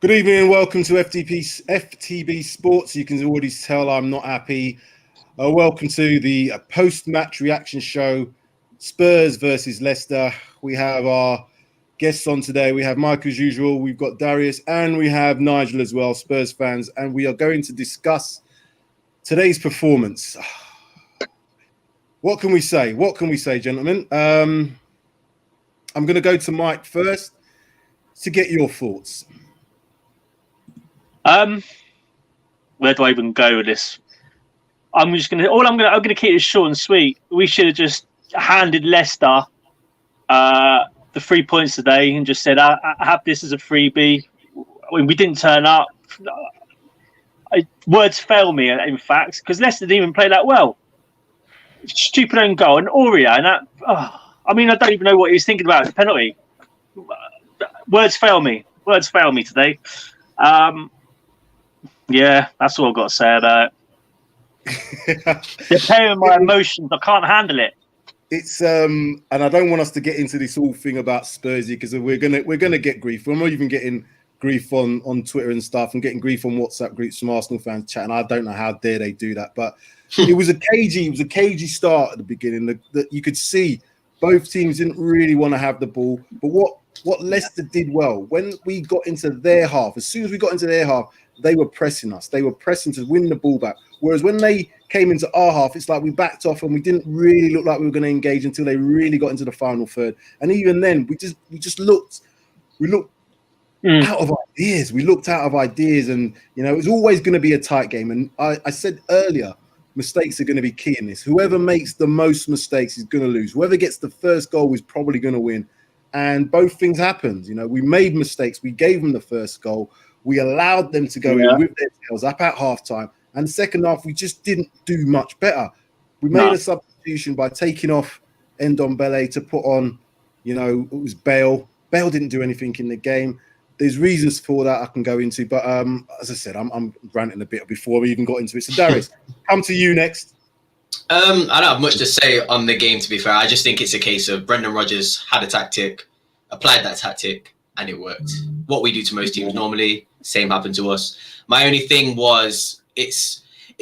Good evening and welcome to FTB Sports. You can already tell I'm not happy. Welcome to the post-match reaction show, Spurs versus Leicester. We have our guests on today. We have Mike as usual. We've got Darius and we have Nigel as well, Spurs fans. And we are going to discuss today's performance. What can we say? What can we say, gentlemen? I'm going to go to Mike first to get your thoughts. Where do I even go with this? I'm gonna keep it short and sweet. We should have just handed Leicester the 3 points today and just said, I have this as a freebie. We didn't turn up. Words fail me, in fact, because Leicester didn't even play that well. Stupid own goal. And Aurea, and that, I don't even know what he was thinking about the penalty. Words fail me. Words fail me today. Yeah, that's all I've got to say about it. They're playing with my emotions. I can't handle it. It's and I don't want us to get into this whole thing about Spursy because we're gonna get grief. We're not even getting grief on Twitter and stuff, and getting grief on WhatsApp groups from Arsenal fans chatting. I don't know how dare they do that, but it was a cagey start at the beginning. That you could see both teams didn't really want to have the ball. But what Leicester did well when we got into their half, as soon as we got into their half, they were pressing us. They were pressing to win the ball back. Whereas when they came into our half, it's like we backed off and we didn't really look like we were going to engage until they really got into the final third. And even then, we looked out of ideas. We looked out of ideas, and it was always going to be a tight game. And I said earlier, mistakes are going to be key in this. Whoever makes the most mistakes is going to lose. Whoever gets the first goal is probably going to win. And both things happened. We made mistakes. We gave them the first goal. We allowed them to go in with their tails up at halftime. And the second half, we just didn't do much better. We made a substitution by taking off Ndombele to put on, it was Bale. Bale didn't do anything in the game. There's reasons for that I can go into. But as I said, I'm ranting a bit before we even got into it. So, Darius, come to you next. I don't have much to say on the game, to be fair. I just think it's a case of Brendan Rodgers had a tactic, applied that tactic, and it worked. What we do to most teams normally, same happened to us. My only thing was it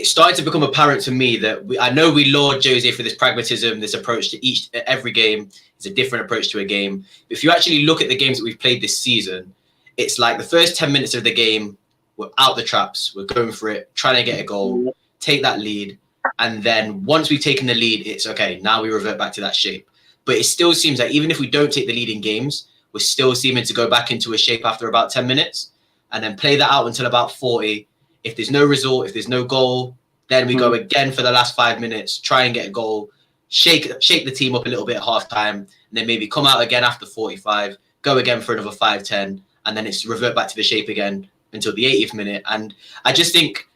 started to become apparent to me that I know we laud Jose for this pragmatism, this approach to every game. It's a different approach to a game. If you actually look at the games that we've played this season, it's like the first 10 minutes of the game, we're out the traps, we're going for it, trying to get a goal, take that lead. And then once we've taken the lead, it's okay. Now we revert back to that shape. But it still seems like even if we don't take the lead in games, we're still seeming to go back into a shape after about 10 minutes and then play that out until about 40. If there's no result, if there's no goal, then we go again for the last 5 minutes, try and get a goal, shake the team up a little bit at halftime, and then maybe come out again after 45, go again for another 5-10, and then it's revert back to the shape again until the 80th minute. And I just think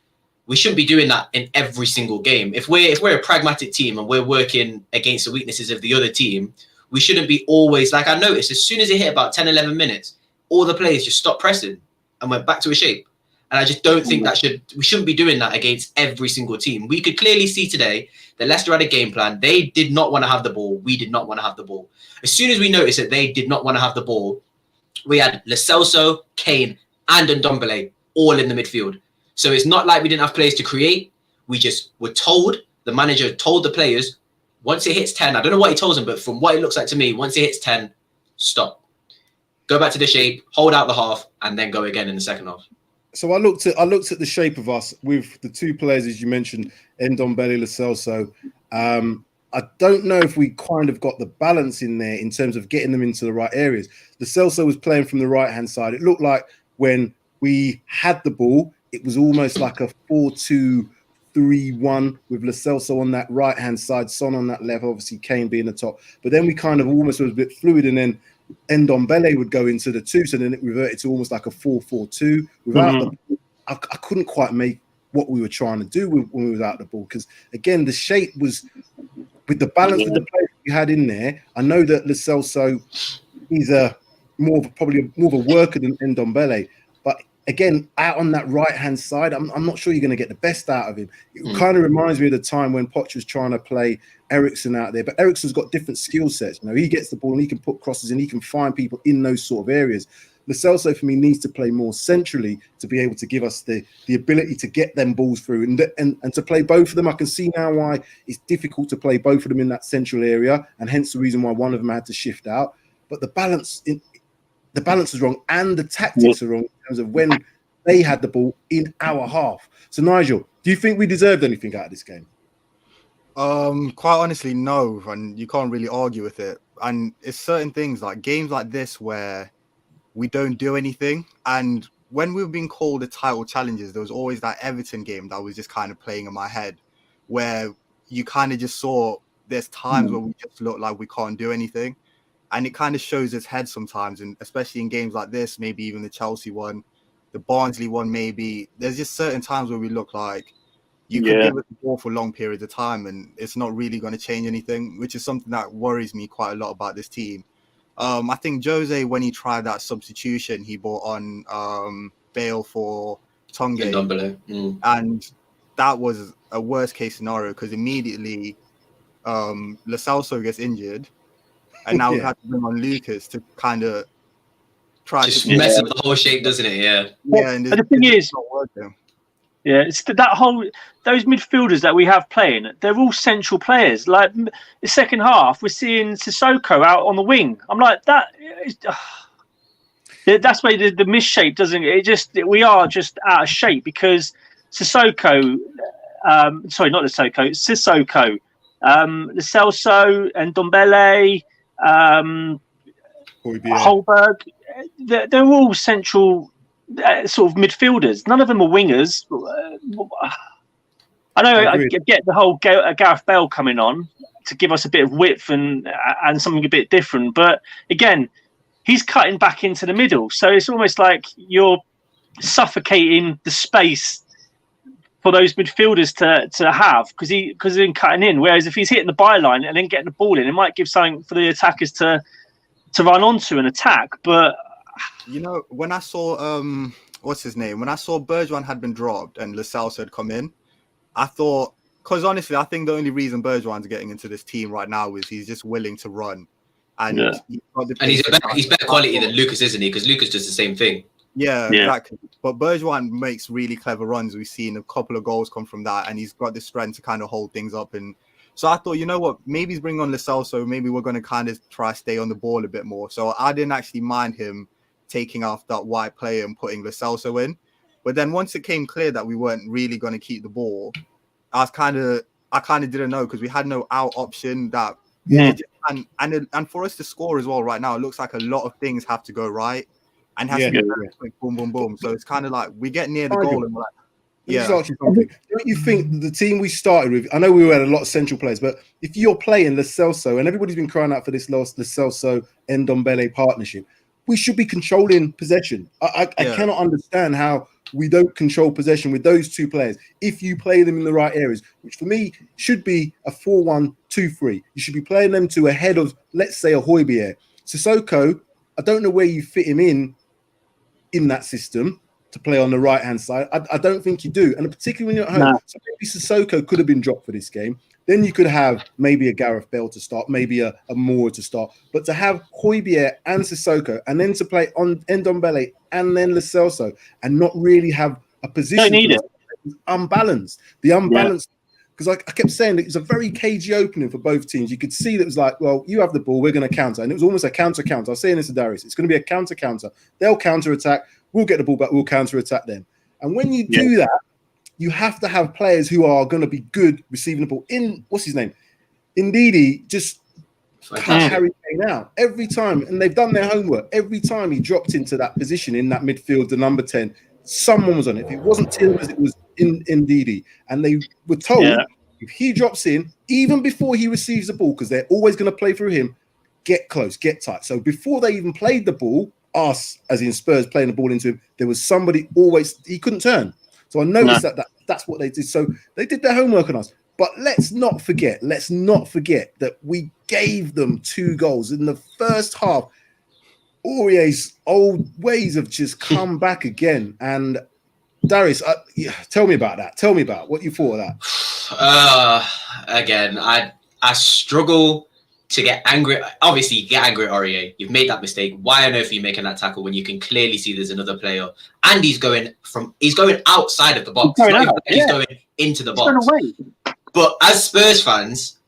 we shouldn't be doing that in every single game. If we're a pragmatic team and we're working against the weaknesses of the other team, we shouldn't be always, like I noticed, as soon as it hit about 10, 11 minutes, all the players just stopped pressing and went back to a shape. And I just don't think we shouldn't be doing that against every single team. We could clearly see today that Leicester had a game plan. They did not want to have the ball. We did not want to have the ball. As soon as we noticed that they did not want to have the ball, we had Lo Celso, Kane, and Ndombele all in the midfield. So it's not like we didn't have players to create. We just were told, the manager told the players, once it hits 10, I don't know what he told them, but from what it looks like to me, once it hits 10, stop. Go back to the shape, hold out the half, and then go again in the second half. So I looked at the shape of us with the two players, as you mentioned, Ndombele, Lo Celso. I don't know if we kind of got the balance in there in terms of getting them into the right areas. Lo Celso was playing from the right-hand side. It looked like when we had the ball, it was almost like a 4-2-3-1 with Lo Celso on that right-hand side, Son on that left, obviously Kane being the top. But then we kind of almost was a bit fluid, and then Ndombele would go into the two, so then it reverted to almost like a 4-4-2. Without the, I couldn't quite make what we were trying to do when we was out the ball, because again, the shape was with the balance of the players we had in there. I know that Lo Celso is probably more of a worker than Ndombele, but again, out on that right-hand side, I'm not sure you're going to get the best out of him. It kind of reminds me of the time when Poch was trying to play Eriksen out there, but Eriksen's got different skill sets. He gets the ball and he can put crosses and he can find people in those sort of areas. Lo Celso for me needs to play more centrally to be able to give us the ability to get them balls through and to play both of them. I can see now why it's difficult to play both of them in that central area, and hence the reason why one of them had to shift out. But the balance is wrong, and the tactics are wrong in terms of when they had the ball in our half. So Nigel, do you think we deserved anything out of this game? Quite honestly, no, and you can't really argue with it. And it's certain things like games like this where we don't do anything. And when we've been called the title challenges, there was always that Everton game that was just kind of playing in my head, where you kind of just saw there's times where we just look like we can't do anything, and it kind of shows its head sometimes. And especially in games like this, maybe even the Chelsea one, the Barnsley one, maybe there's just certain times where we look like you could give it the ball for long periods of time and it's not really going to change anything, which is something that worries me quite a lot about this team. I think Jose, when he tried that substitution, he brought on Bale for Tongue, and that was a worst case scenario because immediately Lo Celso gets injured, and now we have to bring on Lucas to kind of try to mess up the whole shape, doesn't it? Yeah, and the thing is, it's those midfielders that we have playing. They're all central players. Like the second half, we're seeing Sissoko out on the wing. I'm like that. That's why the misshape doesn't. We are just out of shape because Sissoko. Sorry, not Sissoko. Lo Celso and Ndombele, Holberg. They're all central. Sort of midfielders. None of them are wingers. I know I get the whole Gareth Bale coming on to give us a bit of width and something a bit different, but again, he's cutting back into the middle, so it's almost like you're suffocating the space for those midfielders to have because they're cutting in. Whereas if he's hitting the byline and then getting the ball in, it might give something for the attackers to run onto and attack, but. You know, when I saw what's his name? When I saw Bergwijn had been dropped and Lo Celso had come in, I thought, because honestly, I think the only reason Bergwijn's getting into this team right now is he's just willing to run, and he's better quality than Lucas, isn't he? Because Lucas does the same thing. Yeah, exactly. But Bergwijn makes really clever runs. We've seen a couple of goals come from that, and he's got the strength to kind of hold things up. And so I thought, you know what? Maybe he's bringing on Lo Celso. Maybe we're going to kind of try to stay on the ball a bit more. So I didn't actually mind him taking off that wide player and putting Lo Celso in. But then once it came clear that we weren't really going to keep the ball, I kind of didn't know because we had no out option that and for us to score as well right now, it looks like a lot of things have to go right and has to be quick, boom, boom, boom. So it's kind of like we get near the goal and we're like, Don't you think the team we started with, I know we had a lot of central players, but if you're playing Lo Celso, and everybody's been crying out for this Lo Celso and Ndombele partnership, we should be controlling possession. I cannot understand how we don't control possession with those two players if you play them in the right areas, which for me should be a 4-1-2-3. You should be playing them to ahead of, let's say, a Højbjerg. Sissoko, I don't know where you fit him in that system to play on the right-hand side. I don't think you do. And particularly when you're at home. So maybe Sissoko could have been dropped for this game. Then you could have maybe a Gareth Bale to start, maybe a Moore to start. But to have Højbjerg and Sissoko and then to play on Ndombele and then Lo Celso and not really have a position. Don't need it. Unbalanced. The unbalanced. Because I kept saying that it was a very cagey opening for both teams. You could see that it was like, well, you have the ball, we're going to counter. And it was almost a counter. I was saying this to Darius. It's going to be a counter. They'll counter-attack. We'll get the ball back. We'll counter-attack them. And when you do that, you have to have players who are going to be good receiving the ball. What's his name? Ndidi just cut Harry Kane out every time. And they've done their homework. Every time he dropped into that position in that midfield, the number 10, someone was on it. If it wasn't Tillmans, it was Ndidi. And they were told if he drops in, even before he receives the ball, because they're always going to play through him, get close, get tight. So before they even played the ball, us, as in Spurs, playing the ball into him, there was somebody always, he couldn't turn. So I noticed that's what they did. So they did their homework on us. But let's not forget that we gave them 2 goals in the first half. Aurier's old ways have just come back again. And Darius, tell me about that. Tell me about what you thought of that. Again, I struggle to get angry. Obviously, you get angry at Aurier. You've made that mistake. Why on earth are you making that tackle when you can clearly see there's another player? And he's going outside of the box. He's going into the box. But as Spurs fans,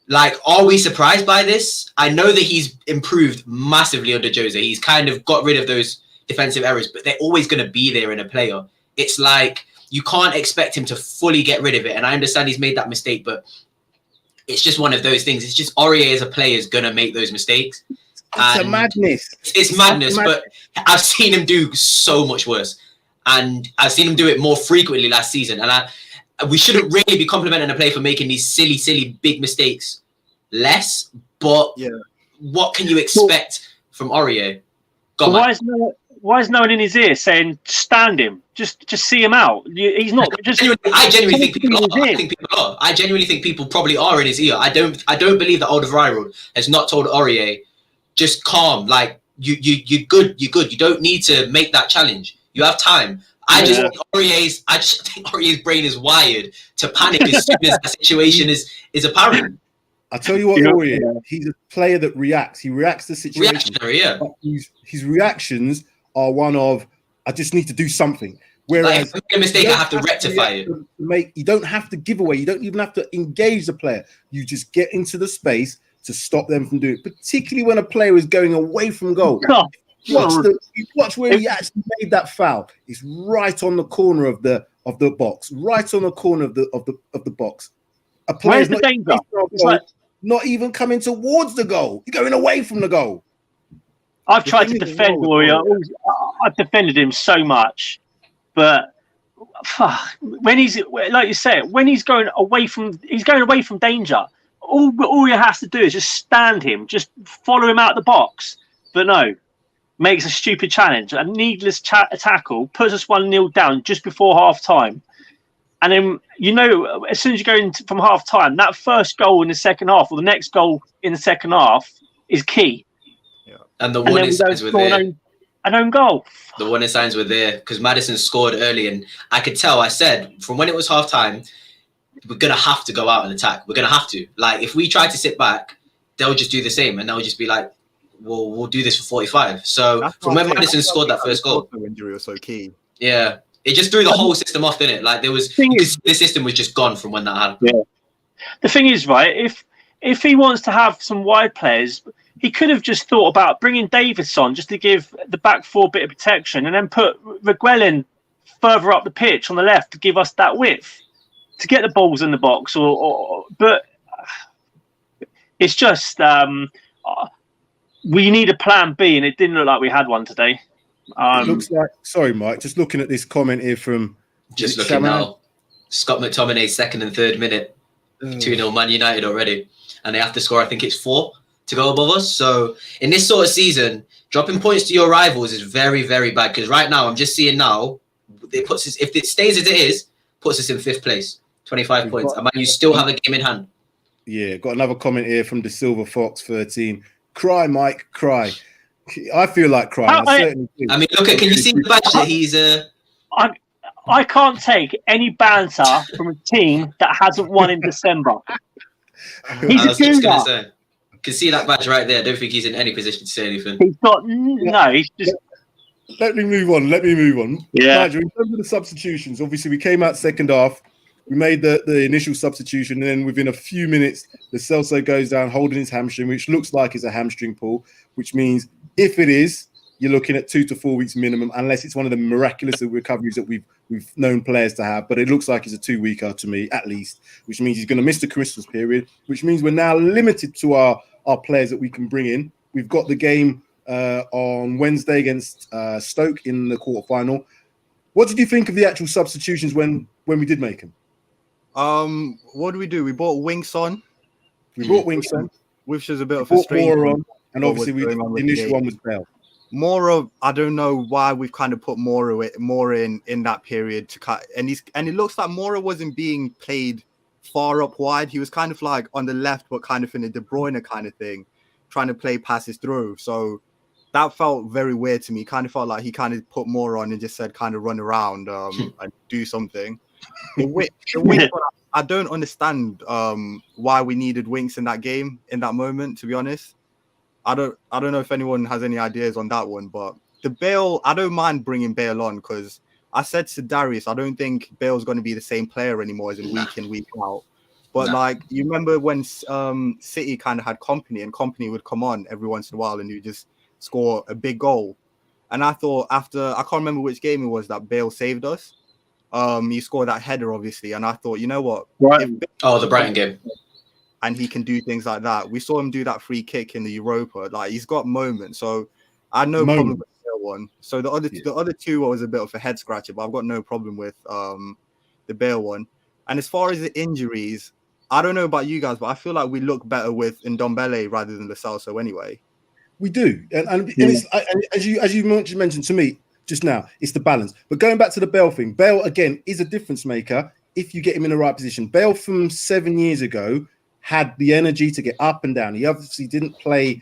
like, are we surprised by this? I know that he's improved massively under Jose. He's kind of got rid of those defensive errors, but they're always going to be there in a player. It's like you can't expect him to fully get rid of it. And I understand he's made that mistake, but it's just one of those things. It's just Aurier as a player is going to make those mistakes. It's a madness. It's madness, but I've seen him do so much worse. And I've seen him do it more frequently last season. And we shouldn't really be complimenting a player for making these silly, big mistakes less. But what can you expect from Aurier? Why is no one in his ear saying, stand him? Just see him out. He's not. I genuinely think people are. I genuinely think people probably are in his ear. I don't believe that Alderweireld has not told Aurier, just calm. Like, you're good. You don't need to make that challenge. You have time. I just think Aurier's brain is wired to panic as soon as the situation is apparent. I tell you what, Aurier, he's a player that reacts. He reacts to situations. Reactionary, yeah. His reactions are one of, I just need to do something. Whereas, if I make a mistake, I have to rectify it. You don't have to give away. You don't even have to engage the player. You just get into the space to stop them from doing it, particularly when a player is going away from goal. Watch where he actually made that foul. It's right on the corner of the box, right on the corner of the box. A player's not even coming towards the goal. You're going away from the goal. I've tried to defend Aurier. I've defended him so much, but when he's, like you said, when he's going away from danger, all you have to do is just stand him, just follow him out the box. But no, makes a stupid challenge, a needless tackle, puts us 1-0 down just before half time. And then, as soon as you go from half time, that first goal in the second half, or the next goal in the second half, is key. Yeah. And the warning signs were there. An own goal. The warning signs were there because Maddison scored early, and I could tell. I said from when it was half time, we're gonna have to go out and attack. We're gonna have to. Like, if we try to sit back, they'll just do the same, and they'll just be like, we'll do this for 45. So from when Maddison scored that first goal, the injury was so key. Yeah. It just threw the whole system off, didn't it? Like, the system was just gone from when that happened. Yeah. The thing is, right, if he wants to have some wide players, he could have just thought about bringing Davis on just to give the back four a bit of protection, and then put Reguilón further up the pitch on the left to give us that width to get the balls in the box. But it's just we need a plan B, and it didn't look like we had one today. It looks like, sorry, Mike, just looking at this comment here from just looking now, Scott McTominay, second and third minute, 2-0 Man United already, and they have to score, I think it's 4 to go above us. So in this sort of season, dropping points to your rivals is very, very bad, because right now I'm just seeing now it puts us, if it stays as it is, puts us in 5th place, 25 points, and you still have a game in hand. Yeah, got another comment here from the Silver Fox 13. Cry, Mike, cry. I feel like crying. I mean, look at. Can you see the badge that he's? I can't take any banter from a team that hasn't won in December. He's a gooner. Can see that badge right there. I don't think he's in any position to say anything. He's got no. He's just. Let me move on. Yeah. Nigel, in terms of the substitutions, obviously we came out second half. We made the initial substitution, and then within a few minutes, the Celso goes down holding his hamstring, which looks like it's a hamstring pull, which means if it is, you're looking at 2 to 4 weeks minimum, unless it's one of the miraculous recoveries that we've known players to have. But it looks like it's a 2-weeker to me, at least, which means he's going to miss the Christmas period, which means we're now limited to our players that we can bring in. We've got the game on Wednesday against Stoke in the quarterfinal. What did you think of the actual substitutions when we did make them? What do? We bought Winks on. Which is a bit of a strange one. And obviously the initial one was Bale. Mora, I don't know why we've kind of put Mora in that period to cut, and it looks like Mora wasn't being played far up wide. He was kind of like on the left, but kind of in a De Bruyne kind of thing, trying to play passes through. So that felt very weird to me. Kind of felt like he kind of put Mora on and just said kind of run around and do something. The Winks one, I don't understand why we needed Winks in that game in that moment. To be honest, I don't know if anyone has any ideas on that one. But the Bale, I don't mind bringing Bale on because I said to Darius, I don't think Bale's going to be the same player anymore as in week in, week out. But like, you remember when City kind of had Company, and Company would come on every once in a while and you just score a big goal. And I thought after, I can't remember which game it was that Bale saved us. He scored that header, obviously. And I thought, you know what? The Brighton game. And he can do things like that. We saw him do that free kick in the Europa. Like, he's got moments. So I had no problem with the one. So the other two was a bit of a head scratcher, but I've got no problem with the Bale one. And as far as the injuries, I don't know about you guys, but I feel like we look better with Ndombele rather than Lo Celso anyway. We do, and it's as you mentioned to me just now, it's the balance. But going back to the Bale thing, Bale again is a difference maker if you get him in the right position. Bale from 7 years ago had the energy to get up and down. He obviously didn't play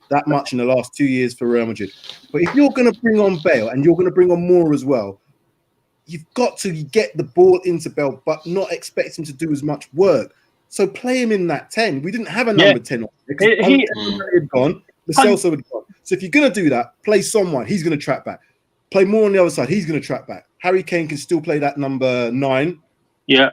that much in the last 2 years for Real Madrid. But if you're going to bring on Bale and you're going to bring on Moore as well, you've got to get the ball into Bale, but not expect him to do as much work. So play him in that 10. We didn't have a number 10 because he had gone. The Celso had gone. So if you're going to do that, play someone. He's going to track back. Play more on the other side. He's going to track back. Harry Kane can still play that number 9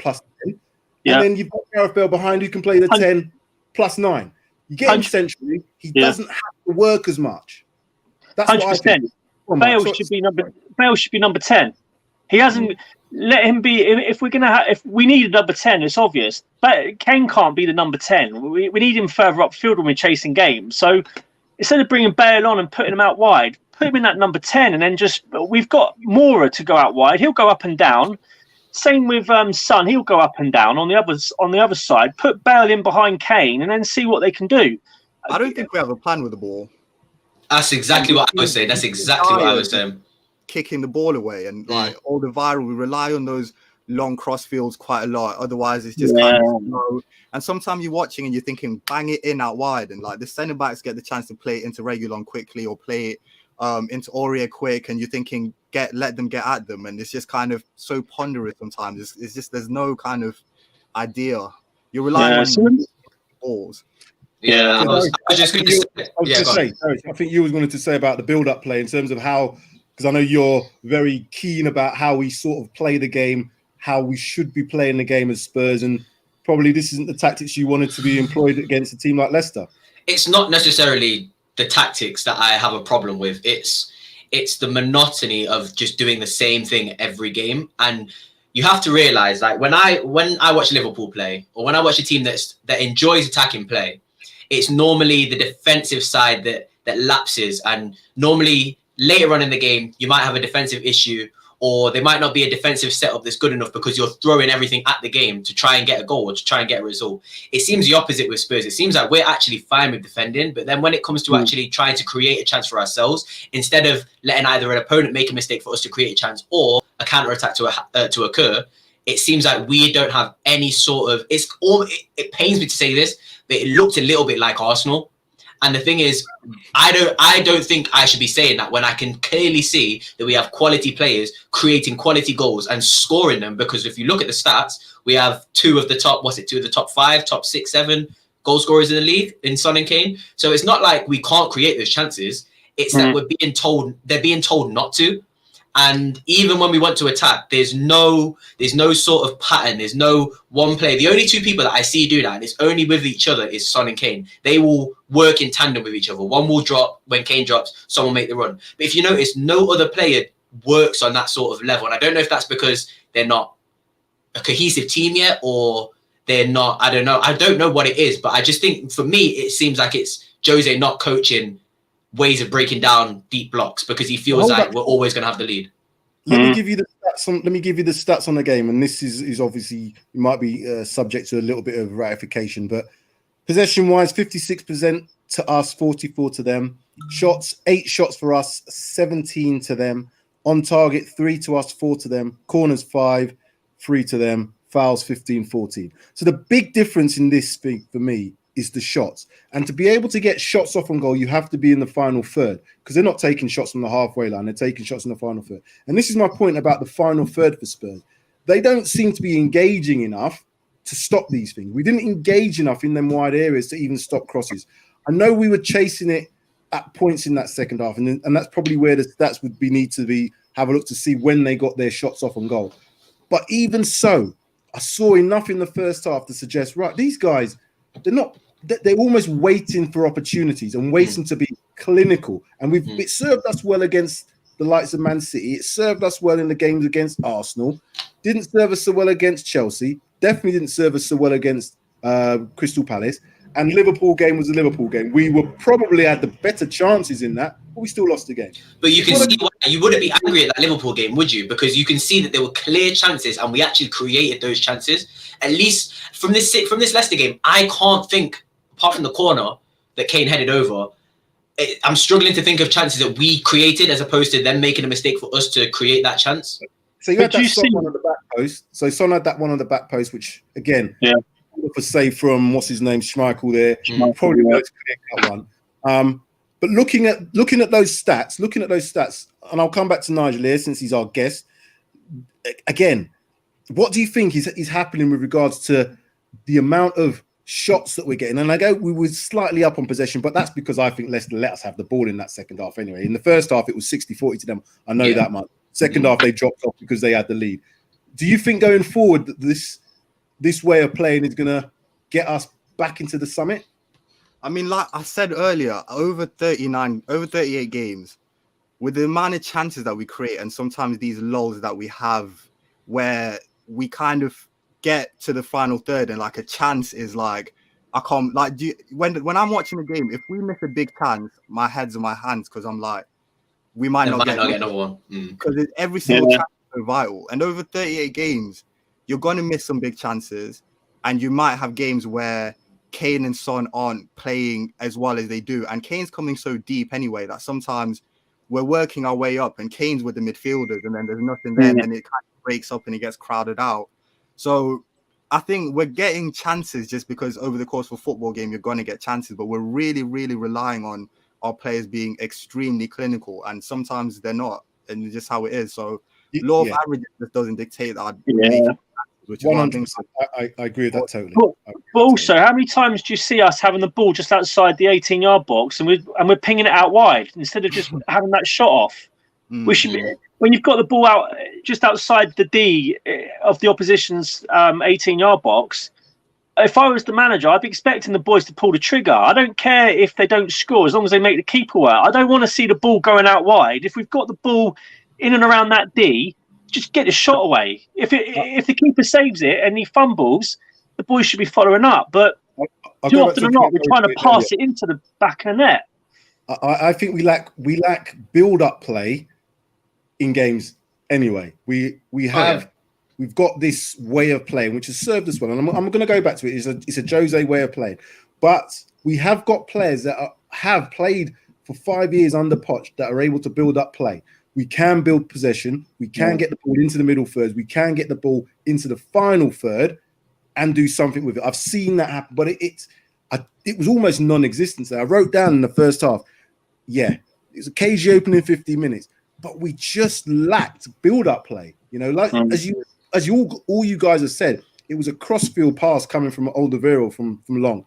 plus 10. And then you've got Gareth Bale behind who can play the 10 plus 9. You get him centrally. He doesn't have to work as much. That's 100%. What I think. Bale should be number 10. He hasn't let him be. If we're gonna if we need a number 10, it's obvious. But Kane can't be the number 10. We need him further upfield when we're chasing games. So instead of bringing Bale on and putting him out wide, put him in that number 10, and then we've got Moura to go out wide. He'll go up and down. Same with Son. He'll go up and down on the other side. Put Bale in behind Kane, and then see what they can do. I don't think we have a plan with the ball. That's exactly what I was saying. That's exactly what I was saying. Kicking the ball away and like all the viral, we rely on those long cross fields quite a lot. Otherwise, it's just kind of slow. And sometimes you're watching and you're thinking, bang it in out wide, and like the centre backs get the chance to play it into Reguilon quickly or play it into Aurier quick, and you're thinking, let them get at them, and it's just kind of so ponderous sometimes. It's just there's no kind of idea. You're relying on balls. Yeah, I was just going to say. I think you was wanted to say about the build-up play in terms of how. Because I know you're very keen about how we sort of play the game, how we should be playing the game as Spurs, and probably this isn't the tactics you wanted to be employed against a team like Leicester. It's not necessarily the tactics that I have a problem with. It's the monotony of just doing the same thing every game. And you have to realise, like when I watch Liverpool play, or when I watch a team that enjoys attacking play, it's normally the defensive side that lapses, and normally later on in the game, you might have a defensive issue, or there might not be a defensive setup that's good enough because you're throwing everything at the game to try and get a goal or to try and get a result. It seems the opposite with Spurs. It seems like we're actually fine with defending, but then when it comes to actually trying to create a chance for ourselves, instead of letting either an opponent make a mistake for us to create a chance or a counter-attack to occur, it seems like we don't have any sort of... It pains me to say this, but it looked a little bit like Arsenal. And the thing is, I don't think I should be saying that when I can clearly see that we have quality players creating quality goals and scoring them. Because if you look at the stats, we have two of the top 5, top 6, 7 goal scorers in the league in Son and Kane. So it's not like we can't create those chances. It's that they're being told not to. And even when we want to attack, there's no sort of pattern. There's no one player. The only two people that I see do that, and it's only with each other, is Son and Kane. They will work in tandem with each other. One will drop. When Kane drops, someone will make the run. But if you notice, no other player works on that sort of level. And I don't know if that's because they're not a cohesive team yet, or they're not, I don't know. I don't know what it is. But I just think, for me, it seems like it's Jose not coaching ways of breaking down deep blocks, because he feels like we're always going to have the lead. Let me give you the stats on the game, and this is obviously, you might be subject to a little bit of ratification, but possession wise, 56% to us, 44 to them. Shots, 8 shots for us, 17 to them. On target, 3 to us, 4 to them. Corners, 5, 3 to them. Fouls, 15, 14. So the big difference in this thing for me is the shots. And to be able to get shots off on goal, you have to be in the final third, because they're not taking shots from the halfway line. They're taking shots in the final third. And this is my point about the final third for Spurs. They don't seem to be engaging enough to stop these things. We didn't engage enough in them wide areas to even stop crosses. I know we were chasing it at points in that second half, and that's probably where the stats would need to be, have a look to see when they got their shots off on goal. But even so, I saw enough in the first half to suggest, right, these guys, they're almost waiting for opportunities and waiting to be clinical. And it served us well against the likes of Man City. It served us well in the games against Arsenal. Didn't serve us so well against Chelsea. Definitely didn't serve us so well against Crystal Palace. And Liverpool game was a Liverpool game. We were probably had the better chances in that, but we still lost the game. But you can see why you wouldn't be angry at that Liverpool game, would you? Because you can see that there were clear chances, and we actually created those chances. At least from this Leicester game, I can't think, apart from the corner that Kane headed over, I'm struggling to think of chances that we created as opposed to them making a mistake for us to create that chance. So you had that Son one on the back post. So Son had that one on the back post, which again, for save from what's his name, Schmeichel there, probably the most clear-cut one. But looking at those stats, and I'll come back to Nigel here since he's our guest. Again, what do you think is happening with regards to the amount of shots that we're getting? And we were slightly up on possession, but that's because I think Leicester let us have the ball in that second half anyway. In the first half, it was 60-40 to them. I know that much. Second half, they dropped off because they had the lead. Do you think going forward that this way of playing is going to get us back into the summit? I mean, like I said earlier, over 38 games, with the amount of chances that we create and sometimes these lulls that we have where we kind of get to the final third and like a chance is like, I can't, like, when I'm watching a game, if we miss a big chance, my head's in my hands because I'm like, we might not get another one. Because every single chance is so vital. And over 38 games, you're going to miss some big chances, and you might have games where Kane and Son aren't playing as well as they do. And Kane's coming so deep anyway that sometimes we're working our way up and Kane's with the midfielders and then there's nothing there and then it kind of breaks up and it gets crowded out. So I think we're getting chances just because over the course of a football game, you're going to get chances, but we're really, really relying on our players being extremely clinical, and sometimes they're not, and it's just how it is. So law of averages just doesn't dictate that. Which 100%. I agree with that totally. But also, how many times do you see us having the ball just outside the 18-yard box and we're pinging it out wide instead of just having that shot off? We should be, when you've got the ball out just outside the D of the opposition's 18-yard box. If I was the manager, I'd be expecting the boys to pull the trigger. I don't care if they don't score as long as they make the keeper well. I don't want to see the ball going out wide. If we've got the ball in and around that D, just get the shot away. If the keeper saves it and he fumbles, the boys should be following up. But too often or not, we're trying to pass it into the back of the net. I think we lack build-up play in games anyway. We've got this way of playing which has served us well, and I'm going to go back to it. It's a Jose way of playing, but we have got players that have played for 5 years under Poch that are able to build up play. We can build possession. We can get the ball into the middle thirds. We can get the ball into the final third and do something with it. I've seen that happen, but it was almost non-existent. I wrote down in the first half, it was a cagey opening 50 minutes, but we just lacked build-up play. You know, like as all you guys have said, it was a cross-field pass coming from Alderweireld from long.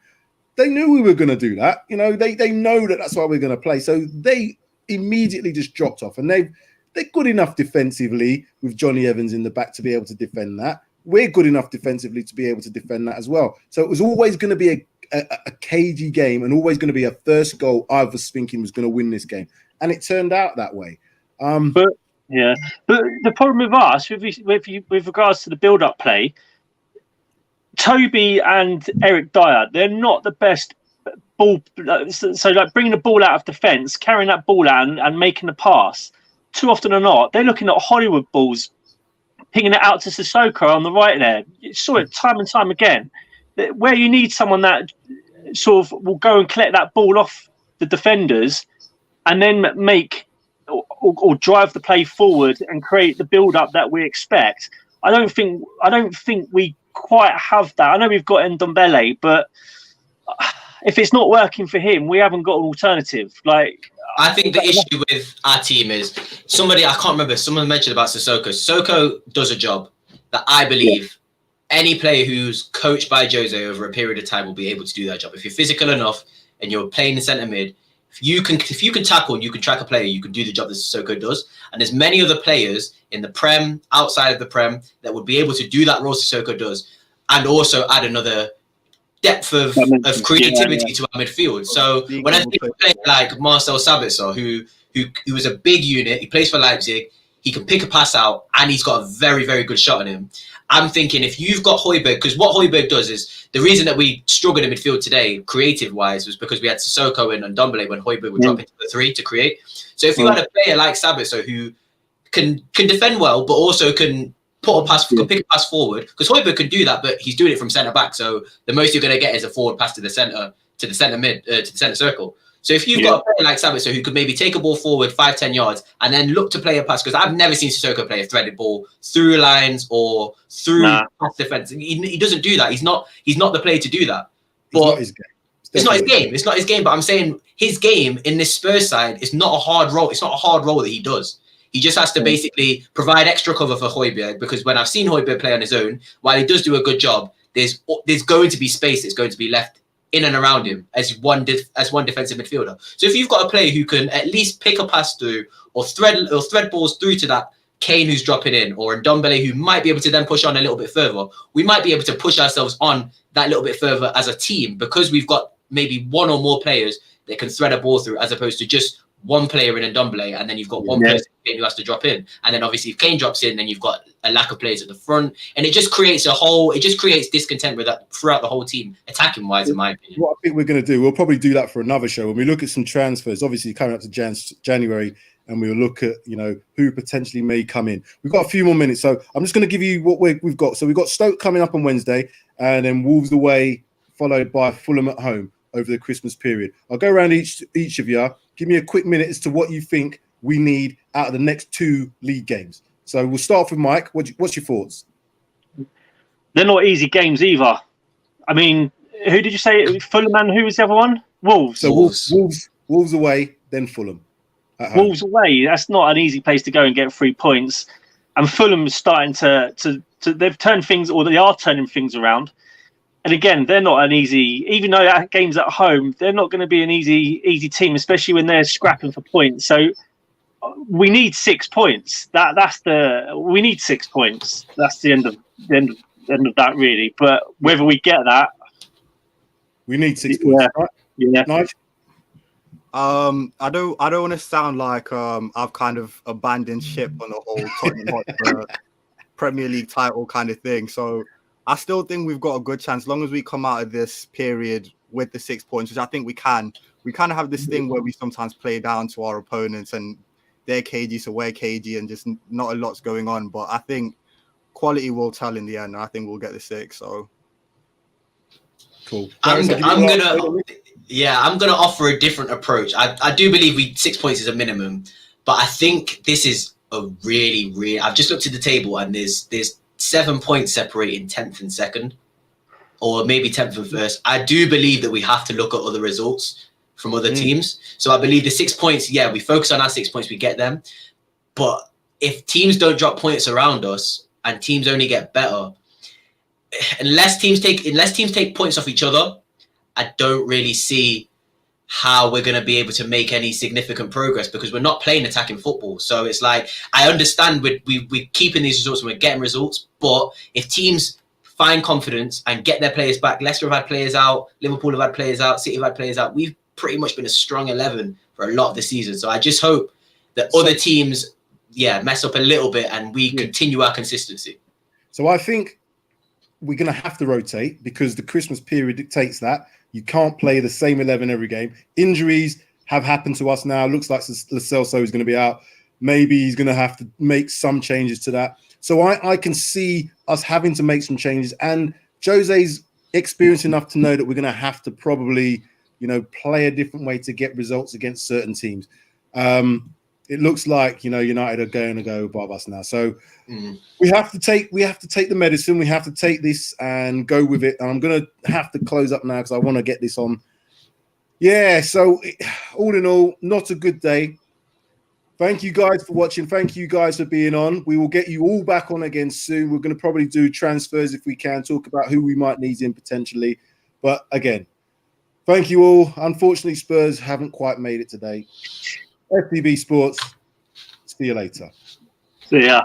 They knew we were going to do that. You know, they know that's why we're going to play. So they immediately just dropped off, and they're good enough defensively with Johnny Evans in the back to be able to defend that. We're good enough defensively to be able to defend that as well. So it was always going to be a cagey game, and always going to be a first goal I was thinking was going to win this game, and it turned out that way. But the problem with us, with regards to the build-up play, Toby and Eric Dyer, they're not the best ball. So like bringing the ball out of defence, carrying that ball out and making the pass. Too often or not, they're looking at Hollywood balls, pinging it out to Sissoko on the right there. You saw it time and time again. Where you need someone that sort of will go and collect that ball off the defenders and then make or drive the play forward and create the build-up that we expect. I don't think we quite have that. I know we've got Ndombele, but if it's not working for him, we haven't got an alternative. Like, I think the issue with our team is I can't remember, someone mentioned about Sissoko. Sissoko does a job that I believe any player who's coached by Jose over a period of time will be able to do that job. If you're physical enough and you're playing in centre mid, if you can tackle and you can track a player, you can do the job that Sissoko does. And there's many other players in the Prem, outside of the Prem, that would be able to do that role Sissoko does, and also add another depth of creativity to our midfield. So when I think of a player like Marcel Sabitzer, who was a big unit, he plays for Leipzig, he can pick a pass out, and he's got a very, very good shot on him. I'm thinking if you've got Højbjerg, because what Højbjerg does is, the reason that we struggled in midfield today, creative-wise, was because we had Sissoko and Ndombele when Højbjerg would drop into the 3 to create. So if you had a player like Sabitzer who can defend well, but also can put a pass, can pick a pass forward, because Højbjerg can do that, but he's doing it from centre back. So the most you're going to get is a forward pass to the centre mid, to the centre circle. So if you've got a player like Sabitzer who could maybe take a ball forward 5-10 yards and then look to play a pass, because I've never seen Sissoko play a threaded ball through lines or through pass defense. He doesn't do that. He's not the player to do that. But it's not his game. It's not his game. But I'm saying his game in this Spurs side is not a hard role. It's not a hard role that he does. He just has to basically provide extra cover for Højbjerg, because when I've seen Højbjerg play on his own, while he does do a good job, there's going to be space that's going to be left in and around him as one defensive midfielder. So if you've got a player who can at least pick a pass through or thread balls through to that Kane who's dropping in, or Ndombele who might be able to then push on a little bit further, we might be able to push ourselves on that little bit further as a team, because we've got maybe one or more players that can thread a ball through, as opposed to just one player in Ndombele, and then you've got one person who has to drop in. And then obviously if Kane drops in, then you've got a lack of players at the front, and it just creates discontent with that throughout the whole team, attacking wise, in my opinion. What I think we're going to do, we'll probably do that for another show when we look at some transfers, obviously coming up to January, and we'll look at, who potentially may come in. We've got a few more minutes, so I'm just going to give you what we've got. So we've got Stoke coming up on Wednesday, and then Wolves away, followed by Fulham at home over the Christmas period. I'll go around each of you. Give me a quick minute as to what you think we need out of the next 2 league games. So we'll start with Mike. What's your thoughts? They're not easy games either. I mean, who did you say? Fulham, and who was the other one? Wolves. So Wolves away, then Fulham. Wolves away. That's not an easy place to go and get 3 points. And Fulham's starting to they've turned things, or they are turning things around. And again, they're not an easy, even though that game's at home, they're not going to be an easy team, especially when they're scrapping for points. So we need 6 points. We need 6 points. That's the end of that, really. But whether we get that, we need 6 points. Right? Yeah. Nigel? I don't want to sound like I've kind of abandoned ship on the whole Tottenham Hotspur Premier League title kind of thing. So I still think we've got a good chance, as long as we come out of this period with the 6 points, which I think we can. We kind of have this thing where we sometimes play down to our opponents, and they're cagey, so we're cagey, and just not a lot's going on. But I think quality will tell in the end, and I think we'll get the 6. So cool. I'm gonna offer a different approach. I do believe 6 points is a minimum, but I think this is a really. I've just looked at the table, and there's 7 points separating 10th and 2nd, or maybe 10th and 1st. I do believe that we have to look at other results from other teams. So I believe the 6 points, we focus on our 6 points, we get them. But if teams don't drop points around us and teams only get better, unless teams take points off each other, I don't really see how we're going to be able to make any significant progress, because we're not playing attacking football. So it's like, I understand we're keeping these results and we're getting results, but if teams find confidence and get their players back, Leicester have had players out, Liverpool have had players out, City have had players out, we've pretty much been a strong 11 for a lot of the season. So I just hope that other teams, mess up a little bit and we continue our consistency. So I think we're going to have to rotate, because the Christmas period dictates that. You can't play the same 11 every game. Injuries have happened to us now. Looks like Lo Celso is going to be out. Maybe he's going to have to make some changes to that. So I can see us having to make some changes. And Jose's experienced enough to know that we're going to have to probably, play a different way to get results against certain teams. It looks like, United are going to go above us now. So we have to take the medicine. We have to take this and go with it. And I'm going to have to close up now because I want to get this on. Yeah. So all in all, not a good day Thank you guys for watching. Thank you guys for being on. We will get you all back on again soon. We're going to probably do transfers if we can, talk about who we might need in potentially. But again, thank you all. Unfortunately, Spurs haven't quite made it today. FTB Sports. See you later. So yeah.